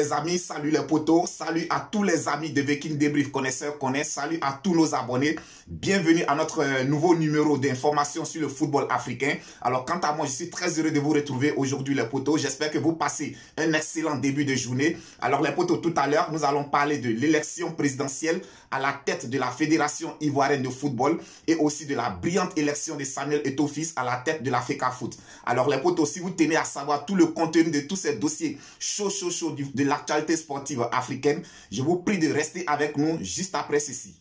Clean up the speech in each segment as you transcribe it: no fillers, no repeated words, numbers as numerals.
les amis, salut les potos, salut à tous les amis de Viking Débrief connaisseurs connaissent, salut à tous nos abonnés. Bienvenue à notre nouveau numéro d'information sur le football africain. Alors quant à moi, je suis très heureux de vous retrouver aujourd'hui les potos. J'espère que vous passez un excellent début de journée. Alors les potos, tout à l'heure, nous allons parler de l'élection présidentielle à la tête de la Fédération ivoirienne de football et aussi de la brillante élection de Samuel Eto'o-Fils à la tête de la FECAFOOT. Alors les potos, si vous tenez à savoir tout le contenu de tous ces dossiers chaud de l'actualité sportive africaine, je vous prie de rester avec nous juste après ceci.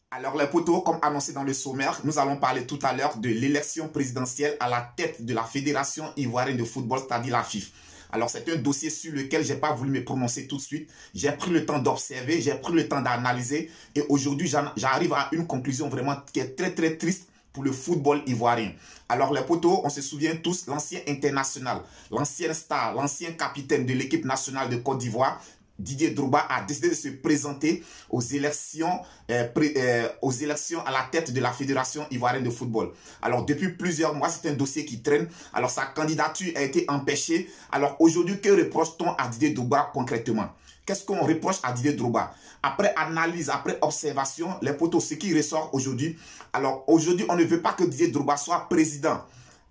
Alors les potos, comme annoncé dans le sommaire, nous allons parler tout à l'heure de l'élection présidentielle à la tête de la Fédération ivoirienne de football, c'est-à-dire la FIF. Alors c'est un dossier sur lequel je n'ai pas voulu me prononcer tout de suite. J'ai pris le temps d'observer, j'ai pris le temps d'analyser et aujourd'hui j'arrive à une conclusion vraiment qui est très triste pour le football ivoirien. Alors les potos, on se souvient tous, l'ancien international, l'ancien star, l'ancien capitaine de l'équipe nationale de Côte d'Ivoire, Didier Drogba a décidé de se présenter aux élections à la tête de la Fédération ivoirienne de football. Alors depuis plusieurs mois, c'est un dossier qui traîne. Alors sa candidature a été empêchée. Alors aujourd'hui, que reproche-t-on à Didier Drogba concrètement? Qu'est-ce qu'on reproche à Didier Drogba? Après analyse, après observation, les potos, ce qui ressort aujourd'hui. Alors aujourd'hui, on ne veut pas que Didier Drogba soit président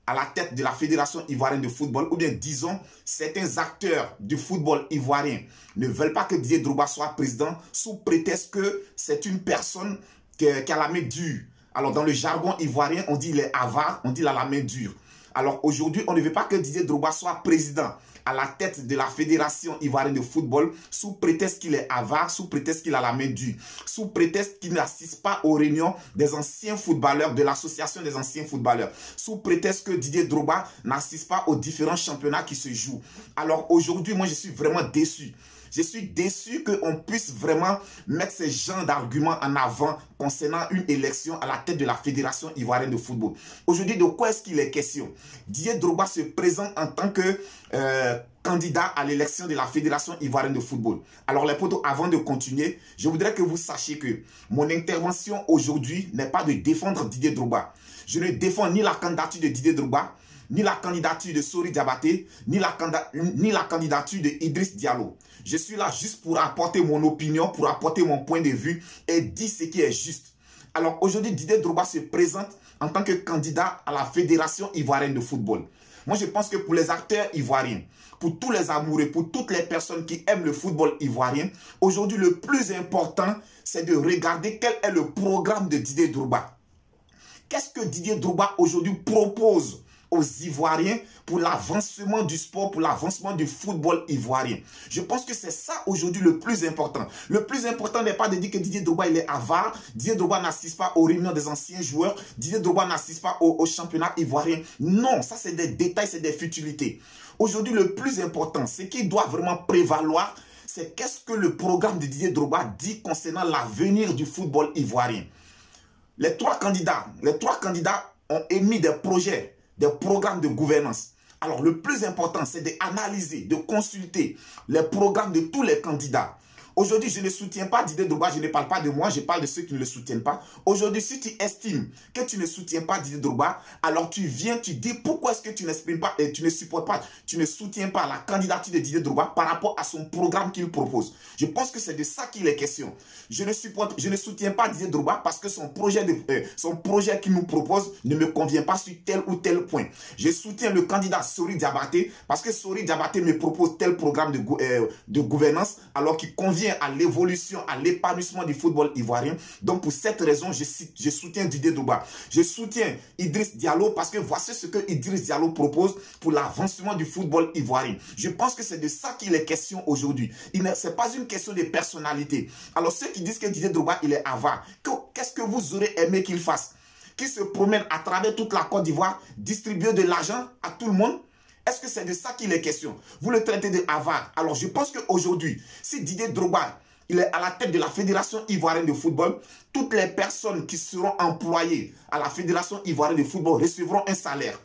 à la tête de la Fédération ivoirienne de football, ou bien disons, certains acteurs du football ivoirien ne veulent pas que Didier Drogba soit président sous prétexte que c'est une personne qui a la main dure. Alors dans le jargon ivoirien, on dit il est avare, on dit il a la main dure. Alors aujourd'hui, on ne veut pas que Didier Drogba soit président à la tête de la Fédération ivoirienne de football sous prétexte qu'il est avare, sous prétexte qu'il a la main dure, sous prétexte qu'il n'assiste pas aux réunions des anciens footballeurs, de l'association des anciens footballeurs, sous prétexte que Didier Drogba n'assiste pas aux différents championnats qui se jouent. Alors aujourd'hui, moi je suis vraiment déçu. Je suis déçu qu'on puisse vraiment mettre ce genre d'arguments en avant concernant une élection à la tête de la Fédération ivoirienne de football. Aujourd'hui, de quoi est-ce qu'il est question? Didier Drogba se présente en tant que candidat à l'élection de la Fédération ivoirienne de football. Alors les potos, avant de continuer, je voudrais que vous sachiez que mon intervention aujourd'hui n'est pas de défendre Didier Drogba. Je ne défends ni la candidature de Didier Drogba, ni la candidature de Sori Diabaté, ni la candidature de Idriss Diallo. Je suis là juste pour apporter mon opinion, pour apporter mon point de vue et dire ce qui est juste. Alors aujourd'hui, Didier Drogba se présente en tant que candidat à la Fédération ivoirienne de football. Moi, je pense que pour les acteurs ivoiriens, pour tous les amoureux, pour toutes les personnes qui aiment le football ivoirien, aujourd'hui, le plus important, c'est de regarder quel est le programme de Didier Drogba. Qu'est-ce que Didier Drogba aujourd'hui propose aux Ivoiriens pour l'avancement du sport, pour l'avancement du football ivoirien? Je pense que c'est ça aujourd'hui le plus important. Le plus important n'est pas de dire que Didier Drogba il est avare, Didier Drogba n'assiste pas aux réunions des anciens joueurs, Didier Drogba n'assiste pas au championnat ivoirien. Non, ça c'est des détails, c'est des futilités. Aujourd'hui, le plus important, ce qui doit vraiment prévaloir, c'est qu'est-ce que le programme de Didier Drogba dit concernant l'avenir du football ivoirien. Les trois candidats ont émis des projets, des programmes de gouvernance. Alors, le plus important, c'est d'analyser, de consulter les programmes de tous les candidats. Aujourd'hui, je ne soutiens pas Didier Drogba, je ne parle pas de moi, je parle de ceux qui ne le soutiennent pas. Aujourd'hui, si tu estimes que tu ne soutiens pas Didier Drogba, alors tu viens, tu dis pourquoi est-ce que tu n'exprimes pas et tu ne supportes pas, tu ne soutiens pas la candidature de Didier Drogba par rapport à son programme qu'il propose. Je pense que c'est de ça qu'il est question. Je ne soutiens pas Didier Drogba parce que son projet qu'il nous propose ne me convient pas sur tel ou tel point. Je soutiens le candidat Sori Diabaté parce que Sori Diabaté me propose tel programme de gouvernance alors qu'il convient à l'évolution, à l'épanouissement du football ivoirien. Donc pour cette raison, je soutiens Didier Drogba. Je soutiens Idriss Diallo parce que voici ce que Idriss Diallo propose pour l'avancement du football ivoirien. Je pense que c'est de ça qu'il est question aujourd'hui. Ce n'est pas une question de personnalité. Alors ceux qui disent que Didier Drogba il est avare, qu'est-ce que vous aurez aimé qu'il fasse? Qu'il se promène à travers toute la Côte d'Ivoire, distribuer de l'argent à tout le monde? Est-ce que c'est de ça qu'il est question? Vous le traitez de avare. Alors je pense qu'aujourd'hui, si Didier Drogba il est à la tête de la Fédération ivoirienne de football, toutes les personnes qui seront employées à la Fédération ivoirienne de football recevront un salaire.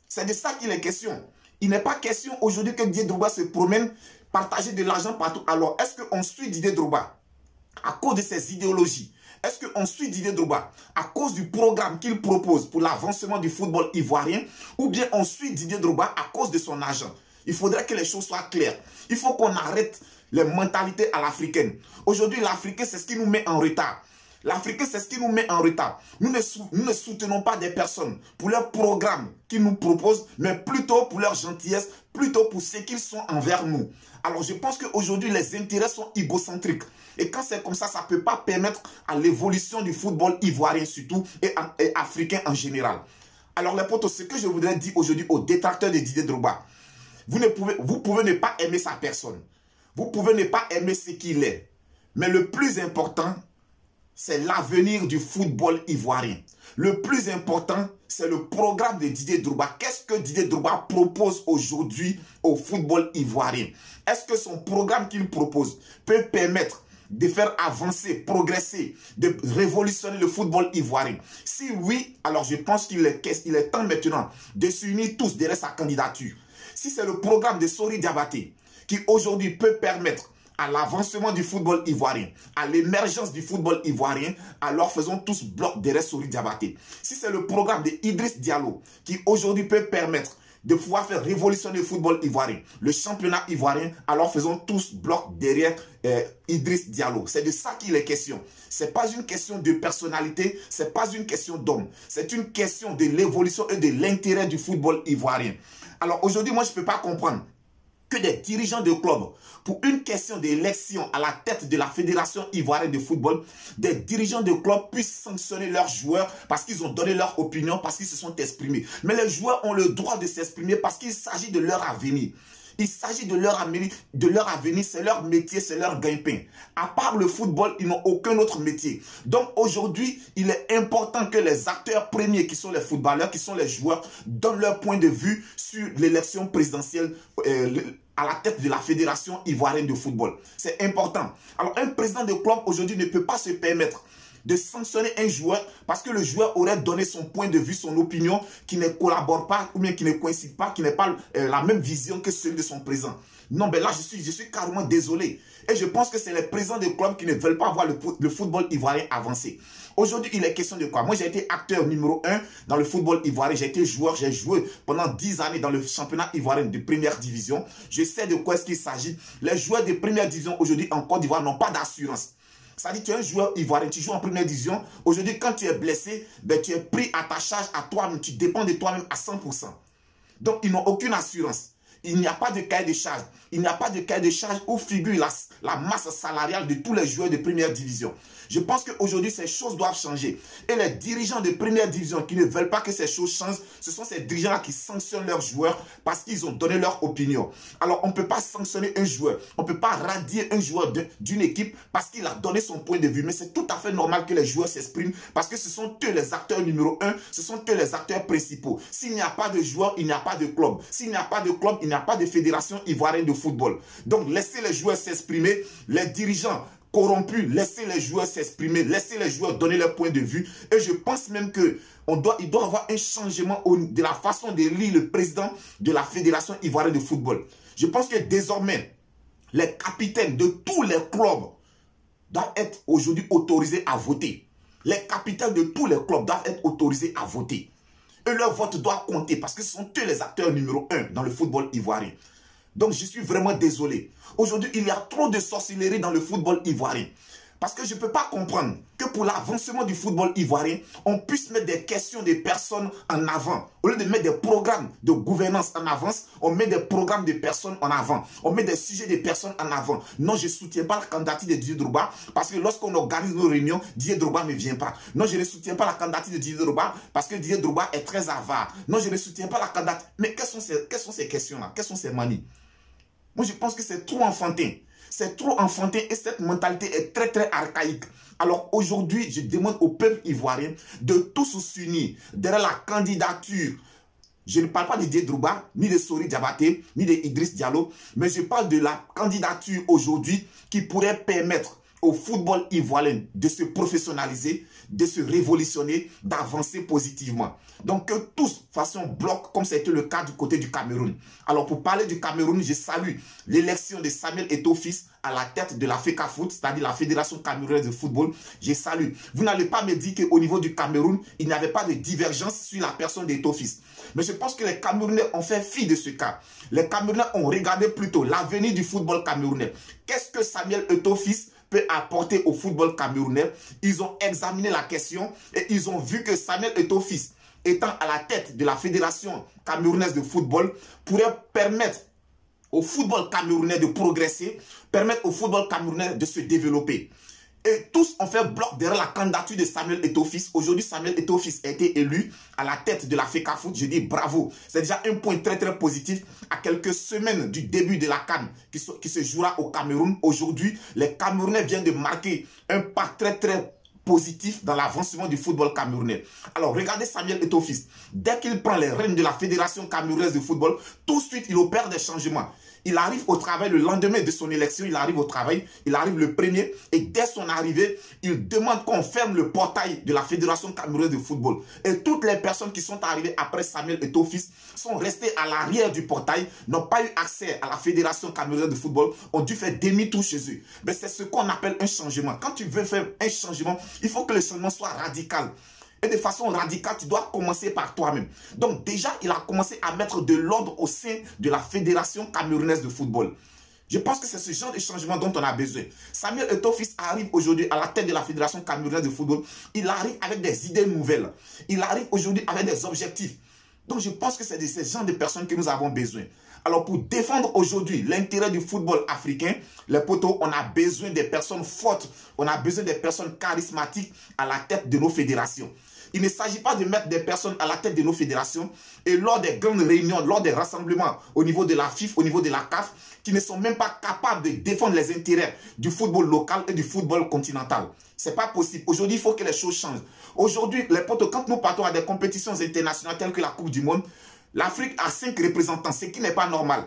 C'est de ça qu'il est question. Il n'est pas question aujourd'hui que Didier Drogba se promène, partager de l'argent partout. Alors est-ce qu'on suit Didier Drogba à cause de ses idéologies? Est-ce qu'on suit Didier Drogba à cause du programme qu'il propose pour l'avancement du football ivoirien, ou bien on suit Didier Drogba à cause de son argent? Il faudrait que les choses soient claires. Il faut qu'on arrête les mentalités à l'africaine. Aujourd'hui, l'Africain, c'est ce qui nous met en retard. L'Africain, c'est ce qui nous met en retard. Nous ne soutenons pas des personnes pour leur programme qu'ils nous proposent, mais plutôt pour leur gentillesse, plutôt pour ce qu'ils sont envers nous. Alors, je pense qu'aujourd'hui, les intérêts sont égocentriques. Et quand c'est comme ça ne peut pas permettre à l'évolution du football ivoirien surtout et africain en général. Alors, les potos, ce que je voudrais dire aujourd'hui aux détracteurs de Didier Drogba, vous pouvez ne pas aimer sa personne. Vous pouvez ne pas aimer ce qu'il est. Mais le plus important, c'est l'avenir du football ivoirien. Le plus important, c'est le programme de Didier Drogba. Qu'est-ce que Didier Drogba propose aujourd'hui au football ivoirien? Est-ce que son programme qu'il propose peut permettre de faire avancer, progresser, de révolutionner le football ivoirien? Si oui, alors je pense qu'il est temps maintenant de s'unir tous derrière sa candidature. Si c'est le programme de Sori Diabaté qui aujourd'hui peut permettre à l'avancement du football ivoirien, à l'émergence du football ivoirien, alors faisons tous bloc derrière Sori Diabaté. Si c'est le programme de Idriss Diallo qui aujourd'hui peut permettre de pouvoir faire révolutionner le football ivoirien, le championnat ivoirien, alors faisons tous bloc derrière Idriss Diallo. C'est de ça qu'il est question. Ce n'est pas une question de personnalité, ce n'est pas une question d'homme. C'est une question de l'évolution et de l'intérêt du football ivoirien. Alors aujourd'hui, moi, je ne peux pas comprendre que des dirigeants de clubs, pour une question d'élection à la tête de la Fédération ivoirienne de football, des dirigeants de clubs puissent sanctionner leurs joueurs parce qu'ils ont donné leur opinion, parce qu'ils se sont exprimés. Mais les joueurs ont le droit de s'exprimer parce qu'il s'agit de leur avenir. Il s'agit de leur avenir, c'est leur métier, c'est leur gagne-pain. À part le football, ils n'ont aucun autre métier. Donc aujourd'hui, il est important que les acteurs premiers, qui sont les footballeurs, qui sont les joueurs, donnent leur point de vue sur l'élection présidentielle à la tête de la Fédération ivoirienne de football. C'est important. Alors un président de club aujourd'hui ne peut pas se permettre de sanctionner un joueur parce que le joueur aurait donné son point de vue, son opinion, qui ne collabore pas ou bien qui ne coïncide pas, qui n'est pas la même vision que celui de son président. Non, mais là, je suis carrément désolé. Et je pense que c'est les présidents de clubs qui ne veulent pas voir le football ivoirien avancer. Aujourd'hui, il est question de quoi? Moi, j'ai été acteur numéro 1 dans le football ivoirien. J'ai été joueur, j'ai joué pendant 10 années dans le championnat ivoirien de première division. Je sais de quoi est-ce qu'il s'agit. Les joueurs de première division aujourd'hui en Côte d'Ivoire n'ont pas d'assurance. Ça dit, tu es un joueur ivoirien, tu joues en première division. Aujourd'hui, quand tu es blessé, ben, tu es pris à ta charge, à toi-même. Tu dépends de toi-même à 100%. Donc, ils n'ont aucune assurance. Il n'y a pas de cahier de charge. Il n'y a pas de cahier de charge où figure la masse salariale de tous les joueurs de première division. Je pense qu'aujourd'hui, ces choses doivent changer. Et les dirigeants de première division qui ne veulent pas que ces choses changent, ce sont ces dirigeants-là qui sanctionnent leurs joueurs parce qu'ils ont donné leur opinion. Alors, on ne peut pas sanctionner un joueur. On ne peut pas radier un joueur d'une équipe parce qu'il a donné son point de vue. Mais c'est tout à fait normal que les joueurs s'expriment parce que ce sont eux les acteurs numéro 1, ce sont eux les acteurs principaux. S'il n'y a pas de joueurs, il n'y a pas de club. S'il n'y a pas de club, il n'y a pas de fédération ivoirienne de football. Donc, laissez les joueurs s'exprimer. Les dirigeants corrompus, laissez les joueurs s'exprimer, laissez les joueurs donner leur point de vue. Et je pense même qu'il doit y avoir un changement de la façon de lire le président de la Fédération ivoirienne de football. Je pense que désormais, les capitaines de tous les clubs doivent être aujourd'hui autorisés à voter. Les capitaines de tous les clubs doivent être autorisés à voter. Et leur vote doit compter parce que ce sont eux les acteurs numéro 1 dans le football ivoirien. Donc, je suis vraiment désolé. Aujourd'hui, il y a trop de sorcellerie dans le football ivoirien. Parce que je ne peux pas comprendre que pour l'avancement du football ivoirien, on puisse mettre des questions des personnes en avant. Au lieu de mettre des programmes de gouvernance en avance, on met des programmes de personnes en avant. On met des sujets de personnes en avant. Non, je ne soutiens pas la candidature de Didier Drogba parce que lorsqu'on organise nos réunions, Didier Drogba ne vient pas. Non, je ne soutiens pas la candidature de Didier Drogba parce que Didier Drogba est très avare. Non, je ne soutiens pas la candidature. Mais quelles sont ces questions-là? Quelles sont ces manies? Moi, je pense que c'est trop enfantin. C'est trop enfantin et cette mentalité est très, très archaïque. Alors aujourd'hui, je demande au peuple ivoirien de tous s'unir derrière la candidature. Je ne parle pas de Didier Drogba, ni de Sori Diabaté, ni de Idriss Diallo, mais je parle de la candidature aujourd'hui qui pourrait permettre au football ivoirien de se professionnaliser, de se révolutionner, d'avancer positivement. Donc que tous fassent bloc comme c'était le cas du côté du Cameroun. Alors pour parler du Cameroun, je salue l'élection de Samuel Eto'o-Fils à la tête de la FECAFOOT, c'est-à-dire la Fédération camerounaise de football. Je salue. Vous n'allez pas me dire qu'au niveau du Cameroun, il n'y avait pas de divergence sur la personne d'Eto'o-Fils. Mais je pense que les Camerounais ont fait fi de ce cas. Les Camerounais ont regardé plutôt l'avenir du football camerounais. Qu'est-ce que Samuel Eto'o-Fils peut apporter au football camerounais? Ils ont examiné la question et ils ont vu que Samuel Eto'o-Fils, étant à la tête de la Fédération camerounaise de football, pourrait permettre au football camerounais de progresser, permettre au football camerounais de se développer. Et tous ont fait bloc derrière la candidature de Samuel Eto'o-Fils. Aujourd'hui, Samuel Eto'o-Fils a été élu à la tête de la FECAFOOT. Je dis bravo. C'est déjà un point très très positif à quelques semaines du début de la CAN qui se jouera au Cameroun. Aujourd'hui, les Camerounais viennent de marquer un pas très très positif dans l'avancement du football camerounais. Alors, regardez Samuel Eto'o-Fils. Dès qu'il prend les rênes de la Fédération camerounaise de football, tout de suite, il opère des changements. Il arrive au travail le lendemain de son élection, il arrive au travail, il arrive le premier et dès son arrivée, il demande qu'on ferme le portail de la Fédération camerounaise de football. Et toutes les personnes qui sont arrivées après Samuel Eto'o-Fils sont restées à l'arrière du portail, n'ont pas eu accès à la Fédération camerounaise de football, ont dû faire demi-tour chez eux. Mais c'est ce qu'on appelle un changement. Quand tu veux faire un changement, il faut que le changement soit radical. Et de façon radicale, tu dois commencer par toi-même. Donc déjà, il a commencé à mettre de l'ordre au sein de la Fédération camerounaise de football. Je pense que c'est ce genre de changement dont on a besoin. Samuel Eto'o-Fils arrive aujourd'hui à la tête de la Fédération camerounaise de football. Il arrive avec des idées nouvelles. Il arrive aujourd'hui avec des objectifs. Donc je pense que c'est de ces genres de personnes que nous avons besoin. Alors pour défendre aujourd'hui l'intérêt du football africain, les potos, on a besoin des personnes fortes, on a besoin des personnes charismatiques à la tête de nos fédérations. Il ne s'agit pas de mettre des personnes à la tête de nos fédérations et lors des grandes réunions, lors des rassemblements au niveau de la FIF, au niveau de la CAF, qui ne sont même pas capables de défendre les intérêts du football local et du football continental. Ce n'est pas possible. Aujourd'hui, il faut que les choses changent. Aujourd'hui, les potos, quand nous partons à des compétitions internationales telles que la Coupe du Monde, l'Afrique a 5 représentants, ce qui n'est pas normal.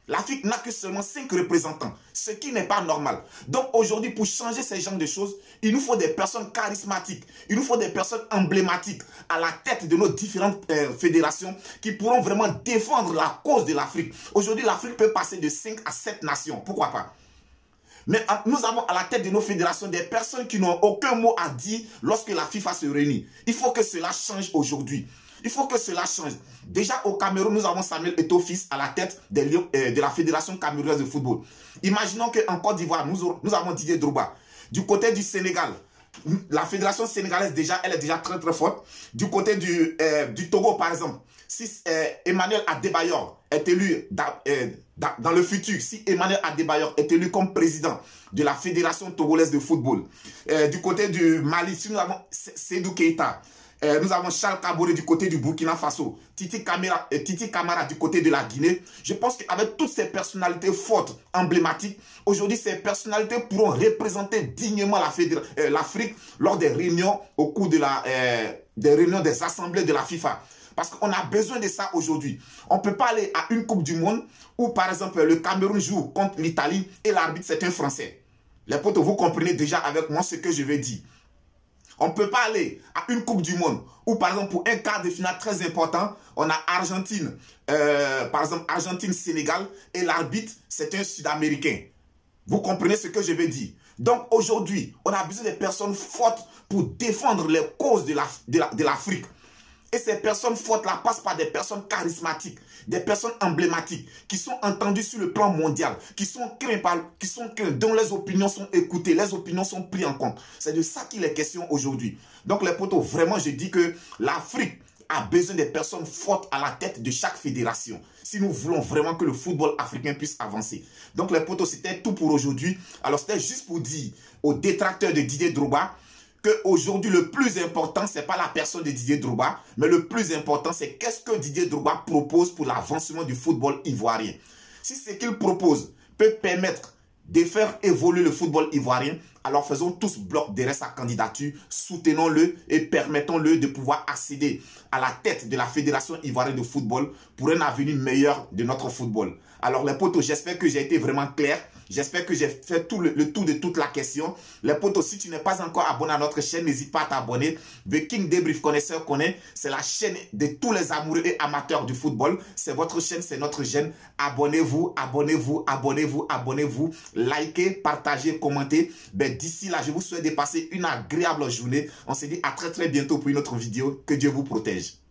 L'Afrique n'a que seulement 5 représentants, ce qui n'est pas normal. Donc aujourd'hui, pour changer ces genres de choses, il nous faut des personnes charismatiques, il nous faut des personnes emblématiques à la tête de nos différentes fédérations qui pourront vraiment défendre la cause de l'Afrique. Aujourd'hui, l'Afrique peut passer de 5 à 7 nations, pourquoi pas? Mais nous avons à la tête de nos fédérations des personnes qui n'ont aucun mot à dire lorsque la FIFA se réunit. Il faut que cela change aujourd'hui. Il faut que cela change. Déjà au Cameroun, nous avons Samuel Eto'o-Fils à la tête de la Fédération camerounaise de football. Imaginons qu'en Côte d'Ivoire, nous avons Didier Drogba. Du côté du Sénégal, la Fédération sénégalaise, elle est déjà très très forte. Du côté du Togo, par exemple, si Emmanuel Adebayor est élu dans le futur, si Emmanuel Adebayor est élu comme président de la Fédération togolaise de football, du côté du Mali, si nous avons Seydou Keita, nous avons Charles Kaboré du côté du Burkina Faso, Titi Camara du côté de la Guinée. Je pense qu'avec toutes ces personnalités fortes, emblématiques, aujourd'hui ces personnalités pourront représenter dignement l'Afrique lors des réunions au cours de des réunions des assemblées de la FIFA. Parce qu'on a besoin de ça aujourd'hui. On ne peut pas aller à une Coupe du Monde où par exemple le Cameroun joue contre l'Italie et l'arbitre c'est un Français. Les potes, vous comprenez déjà avec moi ce que je vais dire. On ne peut pas aller à une Coupe du Monde où, par exemple, pour un quart de finale très important, on a Argentine, par exemple, Argentine-Sénégal, et l'arbitre, c'est un Sud-Américain. Vous comprenez ce que je veux dire? Donc, aujourd'hui, on a besoin de personnes fortes pour défendre les causes de l'Afrique. Et ces personnes fortes-là passent par des personnes charismatiques, des personnes emblématiques, qui sont entendues sur le plan mondial, qui sont craintes, dont les opinions sont écoutées, les opinions sont prises en compte. C'est de ça qu'il est question aujourd'hui. Donc les potos, vraiment, je dis que l'Afrique a besoin des personnes fortes à la tête de chaque fédération, si nous voulons vraiment que le football africain puisse avancer. Donc les potos, c'était tout pour aujourd'hui. Alors c'était juste pour dire aux détracteurs de Didier Drogba, qu'aujourd'hui, le plus important, ce n'est pas la personne de Didier Drogba, mais le plus important, c'est qu'est-ce que Didier Drogba propose pour l'avancement du football ivoirien. Si ce qu'il propose peut permettre de faire évoluer le football ivoirien, alors faisons tous bloc derrière sa candidature, soutenons-le et permettons-le de pouvoir accéder à la tête de la Fédération ivoirienne de football pour un avenir meilleur de notre football. Alors les potos, j'espère que j'ai été vraiment clair. J'espère que j'ai fait le tour de toute la question. Les potos, si tu n'es pas encore abonné à notre chaîne, n'hésite pas à t'abonner. The King Débrief Connaisseur connaît, c'est la chaîne de tous les amoureux et amateurs du football. C'est votre chaîne, c'est notre chaîne. Abonnez-vous, abonnez-vous, abonnez-vous, abonnez-vous. Likez, partagez, commentez. Ben, d'ici là, je vous souhaite de passer une agréable journée. On se dit à très bientôt pour une autre vidéo. Que Dieu vous protège.